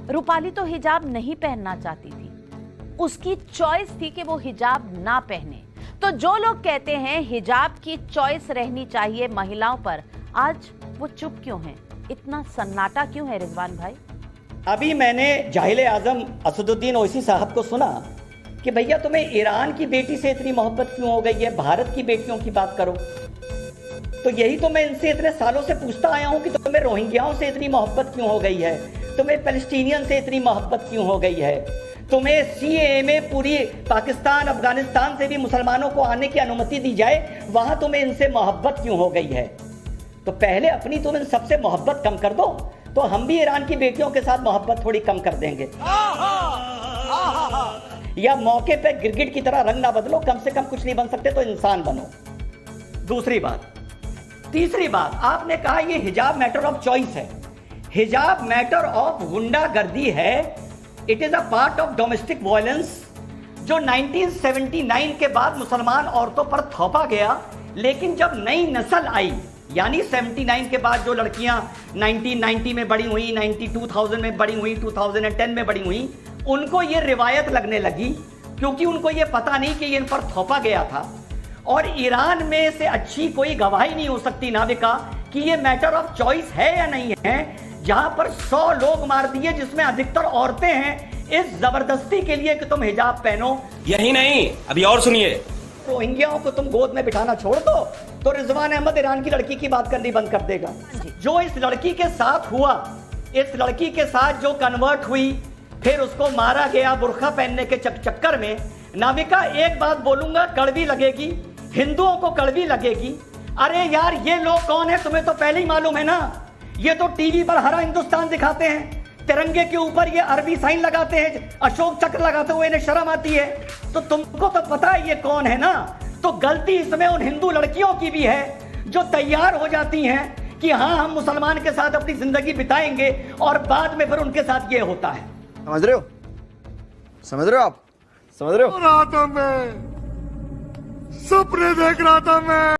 रूपाली तो हिजाब नहीं पहनना चाहती थी, उसकी चॉइस थी कि वो हिजाब ना पहने। तो जो लोग कहते हैं हिजाब की चॉइस रहनी चाहिए महिलाओं पर, आज वो चुप क्यों हैं? इतना सन्नाटा क्यों है रिजवान भाई? अभी मैंने जाहिल आजम असदुद्दीन ओवैसी साहब को सुना कि भैया तुम्हें ईरान की बेटी से इतनी मोहब्बत क्यों हो गई है, भारत की बेटियों की बात करो। तो यही तो मैं इनसे इतने सालों से पूछता आया हूं कि तुम्हें रोहिंग्याओं से इतनी मोहब्बत क्यों हो गई है, तुम्हें पैलेस्टीनियन से इतनी मोहब्बत क्यों हो गई है, तुम्हें सीएए में पूरी पाकिस्तान अफगानिस्तान से भी मुसलमानों को आने की अनुमति दी जाए, वहां तुम्हें इनसे मोहब्बत क्यों हो गई है। तो पहले अपनी तुम इन सबसे मोहब्बत कम कर दो, तो हम भी ईरान की बेटियों के साथ मोहब्बत थोड़ी कम कर देंगे। या मौके पे गिरगिट की तरह रंग ना बदलो, कम से कम कुछ नहीं बन सकते तो इंसान बनो। तीसरी बात, आपने कहा ये हिजाब मैटर ऑफ चॉइस है। हिजाब मैटर ऑफ गुंडागर्दी है। It is a part of domestic violence जो 1979 के बाद मुसलमान औरतों पर थोपा गया। लेकिन जब नई नस्ल आई, यानी 79 के बाद जो लड़कियां 1990 में बड़ी हुई, 2000 में बड़ी हुई, 2010 में बड़ी हुई, उनको ये रिवायत लगने लगी, क्योंकि उनको ये पता नहीं कि ये इन पर थोपा गया था। और ईरान में से अच्छी कोई गवाही नहीं हो सकती नाविका कि ये मैटर ऑफ चॉइस है या नहीं है, जहां पर 100 लोग मार दिए जिसमें अधिकतर औरतें हैं, इस जबरदस्ती के लिए कि तुम हिजाब पहनो। यही नहीं, अभी और सुनिए। रोहिंग्याओं को तुम गोद में बिठाना छोड़ दो तो रिजवान अहमद ईरान की लड़की की बात करनी बंद कर देगा। जो इस लड़की के साथ हुआ, इस लड़की के साथ जो कन्वर्ट हुई, फिर उसको मारा गया बुर्का पहनने के चक्कर में, नाविका एक बात बोलूंगा, कड़वी लगेगी, हिंदुओं को कड़वी लगेगी। अरे यार, ये लोग कौन है तुम्हें तो पहले ही मालूम है ना। ये तो टीवी पर हरा हिंदुस्तान दिखाते हैं, तिरंगे के ऊपर ये अरबी साइन लगाते हैं, अशोक चक्र लगाते हुए इन्हें शर्म आती है। तो तुमको तो पता है ये कौन है ना। तो गलती इसमें उन हिंदू लड़कियों की भी है जो तैयार हो जाती हैं कि हाँ, हम मुसलमान के साथ अपनी जिंदगी बिताएंगे, और बाद में फिर उनके साथ ये होता है। समझ रहे हो? समझ रहे हो आप? समझ रहे हो? रहा था मैं, सपने देख रहा था मैं।